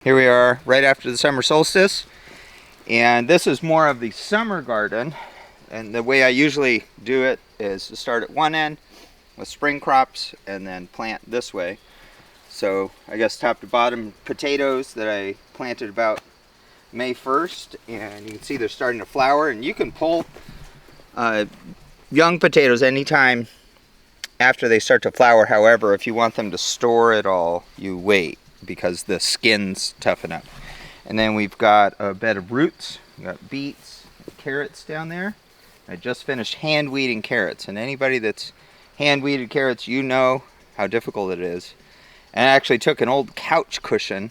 Here we are right after the summer solstice, and this is more of the summer garden. And the way I usually do it is to start at one end with spring crops and then plant this way. So I guess top to bottom potatoes that I planted about May 1st, and you can see they're starting to flower, and you can pull young potatoes anytime after they start to flower. However, if you want them to store it all, you wait, because the skins toughen up. And then we've got a bed of roots. We've got beets, carrots down there. I just finished hand weeding carrots, and anybody that's hand weeded carrots, you know how difficult it is. And I actually took an old couch cushion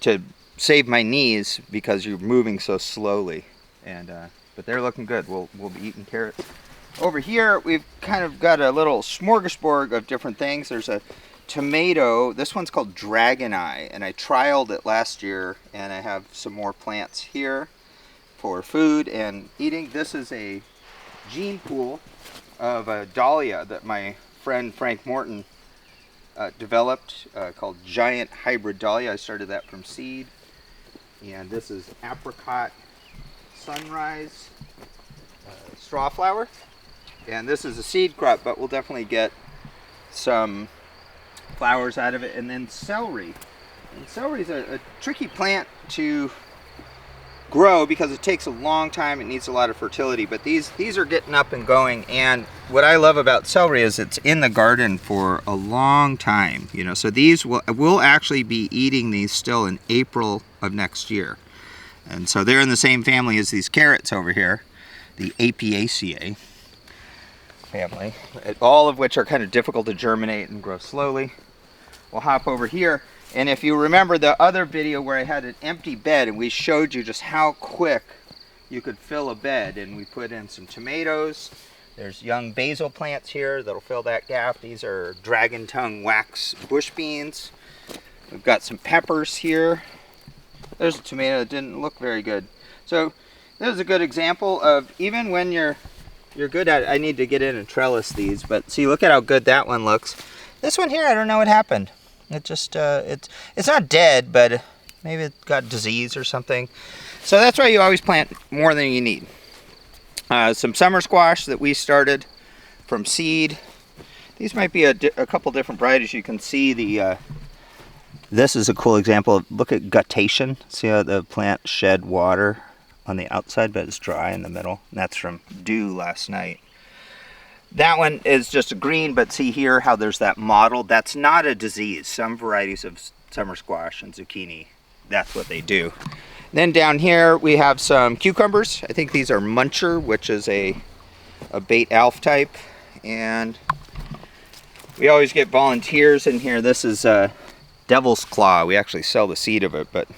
to save my knees because you're moving so slowly. And but they're looking good. We'll be eating carrots. Over here we've kind of got a little smorgasbord of different things. There's a tomato. This one's called Dragon Eye, and I trialed it last year, and I have some more plants here for food and eating. This is a gene pool of a dahlia that my friend Frank Morton developed called Giant Hybrid Dahlia. I started that from seed. And this is apricot sunrise straw flower, and this is a seed crop, but we'll definitely get some flowers out of it. And then celery. And celery is a tricky plant to grow because it takes a long time. It needs a lot of fertility, but these are getting up and going. And what I love about celery is it's in the garden for a long time, you know. So these we'll actually be eating these still in April of next year. And so they're in the same family as these carrots over here, the Apiaceae family, all of which are kind of difficult to germinate and grow slowly. We'll hop over here, and if you remember the other video where I had an empty bed and we showed you just how quick you could fill a bed, and we put in some tomatoes. There's young basil plants here that'll fill that gap. These are dragon tongue wax bush beans. We've got some peppers here. There's a tomato that didn't look very good. So this is a good example of, even when you're good at it. I need to get in and trellis these, but see, look at how good that one looks. This one here, I don't know what happened. It just it's not dead, but maybe it got disease or something. So that's why you always plant more than you need. Some summer squash that we started from seed. These might be a couple different varieties. You can see the this is a cool example. Look at guttation. See how the plant shed water on the outside, but it's dry in the middle. And that's from dew last night. That one is just a green, but see here how there's that mottled. That's not a disease. Some varieties of summer squash and zucchini, that's what they do. Then down here we have some cucumbers. I think these are Muncher, which is a bait alf type. And we always get volunteers in here. This is Devil's Claw. We actually sell the seed of it, but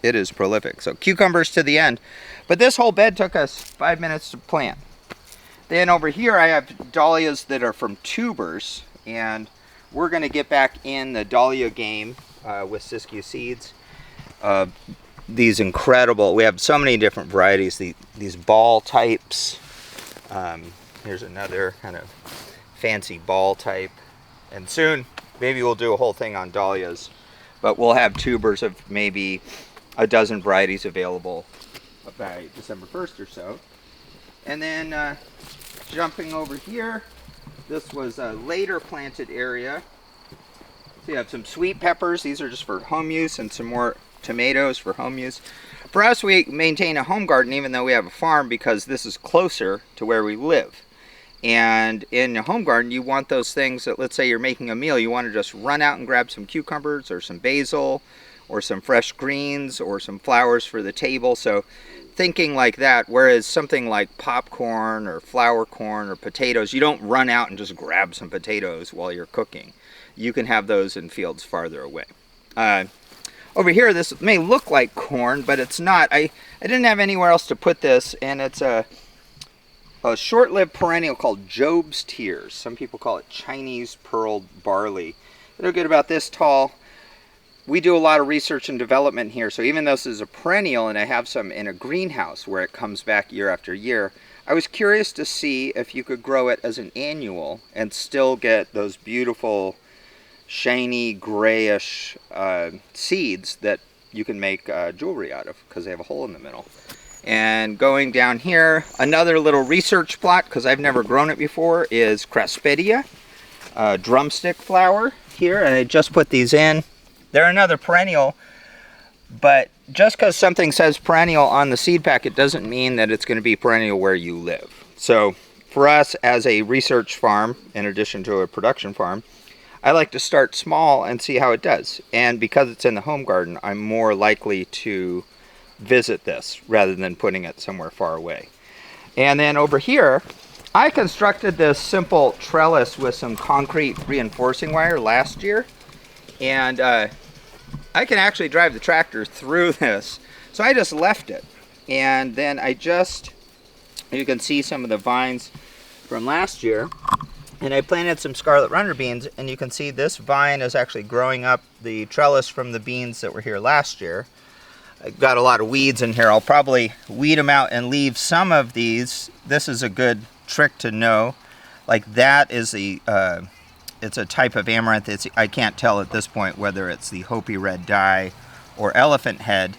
it is prolific. So cucumbers to the end. But this whole bed took us 5 minutes to plant. Then over here I have dahlias that are from tubers, and we're going to get back in the dahlia game with Siskiyou Seeds. These incredible, we have so many different varieties, these ball types. Here's another kind of fancy ball type. And soon maybe we'll do a whole thing on dahlias, but we'll have tubers of maybe a dozen varieties available by December 1st or so. And then jumping over here, this was a later planted area. So you have some sweet peppers. These are just for home use, and some more tomatoes for home use. For us, we maintain a home garden even though we have a farm, because this is closer to where we live. And in a home garden, you want those things that, let's say you're making a meal, you want to just run out and grab some cucumbers or some basil or some fresh greens or some flowers for the table. So thinking like that, whereas something like popcorn or flour corn or potatoes, you don't run out and just grab some potatoes while you're cooking. You can have those in fields farther away. Over here, this may look like corn, but it's not. I didn't have anywhere else to put this, and it's a short-lived perennial called Job's Tears. Some people call it Chinese pearled barley. They're good about this tall. We do a lot of research and development here, so even though this is a perennial and I have some in a greenhouse where it comes back year after year, I was curious to see if you could grow it as an annual and still get those beautiful shiny grayish seeds that you can make jewelry out of because they have a hole in the middle. And going down here, another little research plot, because I've never grown it before, is Craspedia, drumstick flower here, and I just put these in. They're another perennial, but just because something says perennial on the seed packet doesn't mean that it's going to be perennial where you live. So for us as a research farm, in addition to a production farm, I like to start small and see how it does. And because it's in the home garden, I'm more likely to visit this rather than putting it somewhere far away. And then over here, I constructed this simple trellis with some concrete reinforcing wire last year, and I can actually drive the tractor through this, so I just left it. And then you can see some of the vines from last year, and I planted some scarlet runner beans, and you can see this vine is actually growing up the trellis from the beans that were here last year. I've got a lot of weeds in here. I'll probably weed them out and leave some of these. This is a good trick to know. Like that is it's a type of amaranth. I can't tell at this point whether it's the Hopi red dye or elephant head,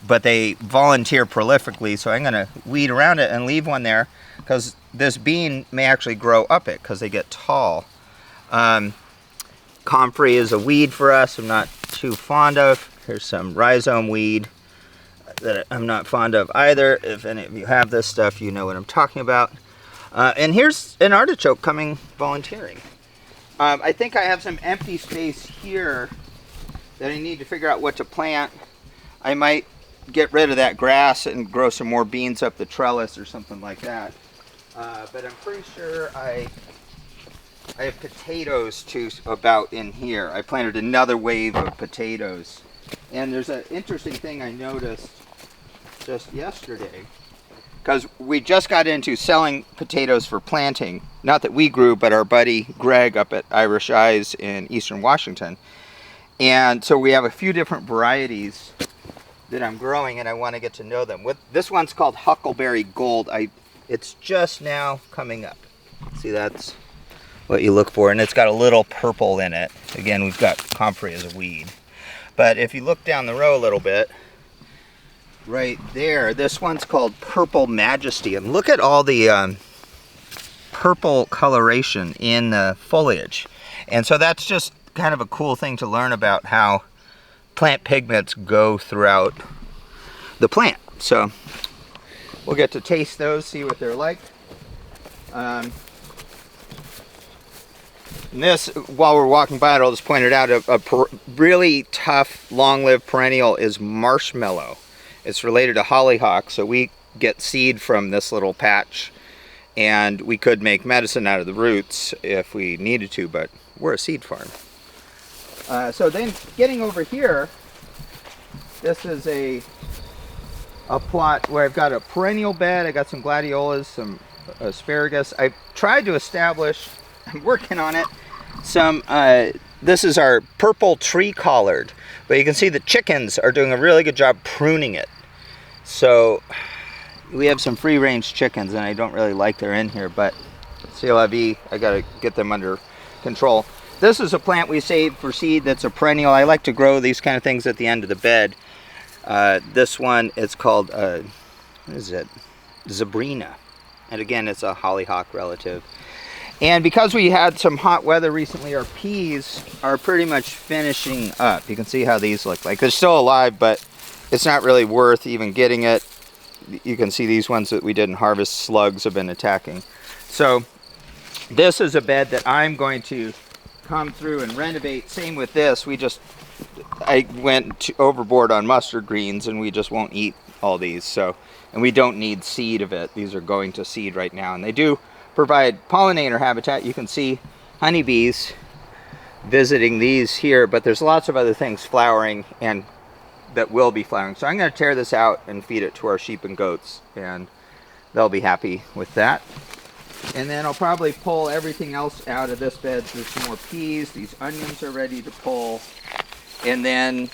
but they volunteer prolifically, so I'm going to weed around it and leave one there because this bean may actually grow up it because they get tall. Comfrey is a weed for us I'm not too fond of. Here's some rhizome weed that I'm not fond of either. If any of you have this stuff, you know what I'm talking about. And here's an artichoke coming volunteering. I think I have some empty space here that I need to figure out what to plant. I might get rid of that grass and grow some more beans up the trellis or something like that. But I'm pretty sure I have potatoes about in here. I planted another wave of potatoes. And there's an interesting thing I noticed just yesterday, because we just got into selling potatoes for planting. Not that we grew, but our buddy Greg up at Irish Eyes in Eastern Washington. And so we have a few different varieties that I'm growing, and I want to get to know them. This one's called Huckleberry Gold. It's just now coming up. See, that's what you look for, and it's got a little purple in it. Again, we've got comfrey as a weed. But if you look down the row a little bit, right there, this one's called Purple Majesty. And look at all the purple coloration in the foliage. And so that's just kind of a cool thing to learn about how plant pigments go throughout the plant. So we'll get to taste those, see what they're like. And this, while we're walking by it, I'll just point it out, a really tough, long-lived perennial is marshmallow. It's related to hollyhock, so we get seed from this little patch, and we could make medicine out of the roots if we needed to, but we're a seed farm. So then, getting over here, this is a plot where I've got a perennial bed. I got some gladiolas, some asparagus. I've tried to establish, I'm working on it, some, this is our purple tree collard, but you can see the chickens are doing a really good job pruning it. So we have some free-range chickens, and I don't really like they're in here, but c'est la vie, I gotta get them under control. This is a plant we saved for seed that's a perennial. I like to grow these kind of things at the end of the bed. This one is called, what is it? Zabrina. And again, it's a hollyhock relative. And because we had some hot weather recently, our peas are pretty much finishing up. You can see how these look like. They're still alive, but it's not really worth even getting it. You can see these ones that we didn't harvest, slugs have been attacking. So this is a bed that I'm going to come through and renovate. Same with this. I went overboard on mustard greens, and we just won't eat all these. So, and we don't need seed of it. These are going to seed right now, and they do provide pollinator habitat. You can see honeybees visiting these here, but there's lots of other things flowering and that will be flowering. So I'm going to tear this out and feed it to our sheep and goats, and they'll be happy with that. And then I'll probably pull everything else out of this bed. There's some more peas. These onions are ready to pull. And then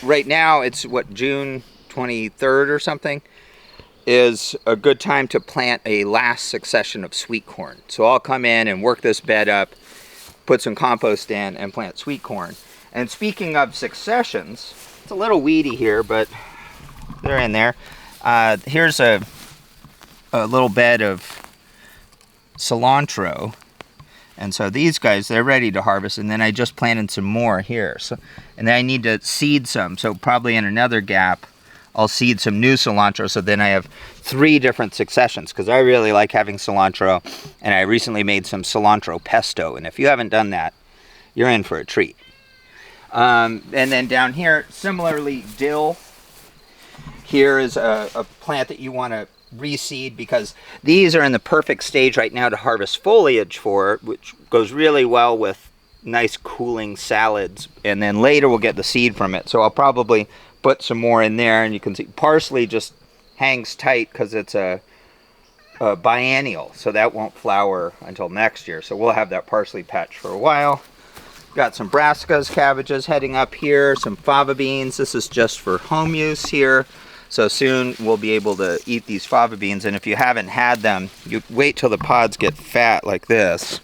right now it's what, June 23rd or something, is a good time to plant a last succession of sweet corn. So I'll come in and work this bed up put some compost in, and plant sweet corn. And speaking of successions, it's a little weedy here, but they're in there. Here's a little bed of cilantro. And so these guys, they're ready to harvest, and then I just planted some more here. So, and then I need to seed some, so probably in another gap, I'll seed some new cilantro, so then I have 3 different successions, because I really like having cilantro, and I recently made some cilantro pesto, and if you haven't done that, you're in for a treat. And then down here, similarly, dill. Here is a plant that you want to reseed, because these are in the perfect stage right now to harvest foliage for, which goes really well with nice cooling salads, and then later we'll get the seed from it. So I'll probably put some more in there, and you can see parsley just hangs tight because it's a biennial, so that won't flower until next year. So we'll have that parsley patch for a while. Got some brassicas, cabbages heading up here, some fava beans. This is just for home use here. So soon we'll be able to eat these fava beans, and if you haven't had them, you wait till the pods get fat like this,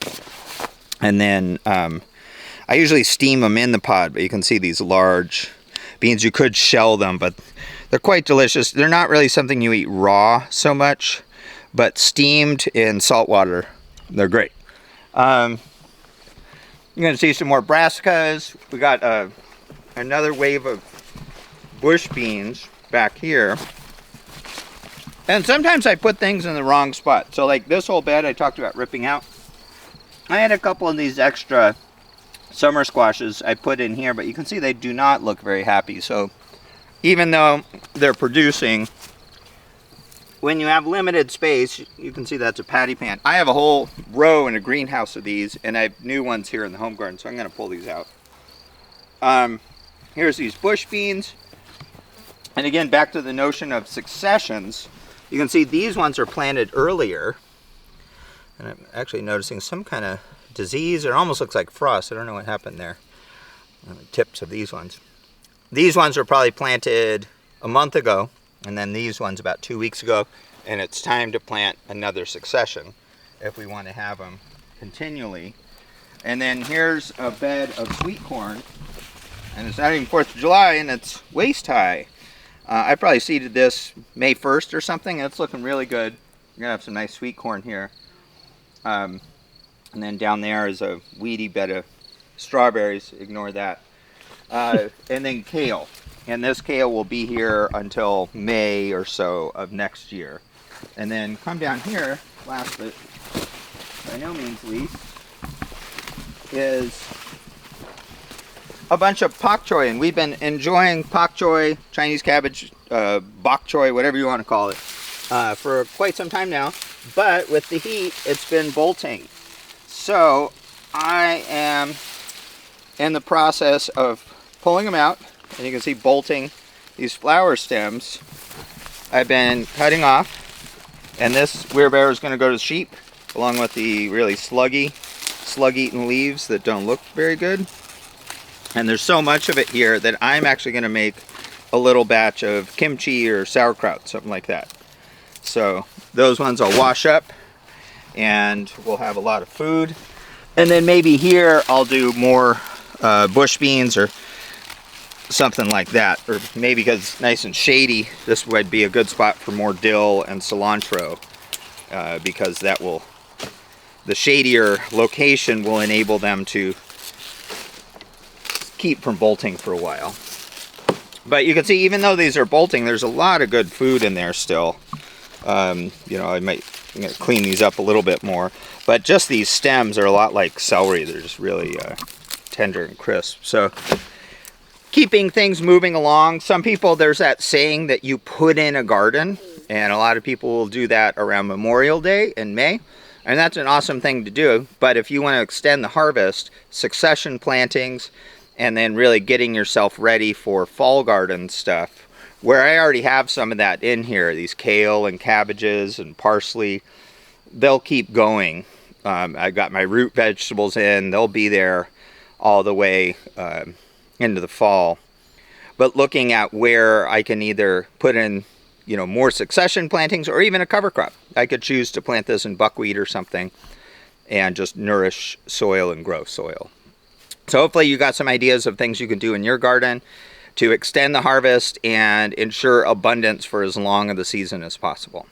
and then I usually steam them in the pod, but you can see these large beans. You could shell them, but they're quite delicious. They're not really something you eat raw so much, but steamed in salt water, they're great. You're going to see some more brassicas. We got another wave of bush beans back here, and sometimes I put things in the wrong spot. So like this whole bed I talked about ripping out, I had a couple of these extra summer squashes I put in here, but you can see they do not look very happy. So even though they're producing, when you have limited space, you can see that's a patty pan. I have a whole row in a greenhouse of these, and I have new ones here in the home garden, so I'm going to pull these out. Here's these bush beans. And again, back to the notion of successions, you can see these ones are planted earlier. And I'm actually noticing some kind of disease. It almost looks like frost. I don't know what happened there. The tips of these ones. These ones were probably planted a month ago, and then these ones about 2 weeks ago. And it's time to plant another succession if we want to have them continually. And then here's a bed of sweet corn. And it's not even 4th of July, and it's waist high. I probably seeded this May 1st or something, and it's looking really good. We're going to have some nice sweet corn here. And then down there is a weedy bed of strawberries. Ignore that. And then kale. And this kale will be here until May or so of next year. And then come down here, last but by no means least, is a bunch of pak choi, and we've been enjoying pak choi, Chinese cabbage, bok choy, whatever you want to call it, for quite some time now. But with the heat, it's been bolting. So I am in the process of pulling them out, and you can see bolting these flower stems. I've been cutting off, and this wheelbarrow is going to go to the sheep, along with the really slug-eaten leaves that don't look very good. And there's so much of it here that I'm actually going to make a little batch of kimchi or sauerkraut, something like that. So those ones I'll wash up, and we'll have a lot of food. And then maybe here I'll do more bush beans or something like that. Or maybe because it's nice and shady, this would be a good spot for more dill and cilantro, because that will, the shadier location will enable them to keep from bolting for a while. But you can see, even though these are bolting, there's a lot of good food in there still. You know, I'm gonna clean these up a little bit more, but just these stems are a lot like celery. They're just really tender and crisp. So keeping things moving along. Some people, there's that saying that you put in a garden, and a lot of people will do that around Memorial Day in May. And that's an awesome thing to do. But if you want to extend the harvest, succession plantings, and then really getting yourself ready for fall garden stuff, where I already have some of that in here, these kale and cabbages and parsley, they'll keep going. I got my root vegetables in, they'll be there all the way into the fall. But looking at where I can either put in, you know, more succession plantings or even a cover crop. I could choose to plant this in buckwheat or something, and just nourish soil and grow soil. So hopefully you got some ideas of things you can do in your garden to extend the harvest and ensure abundance for as long of the season as possible.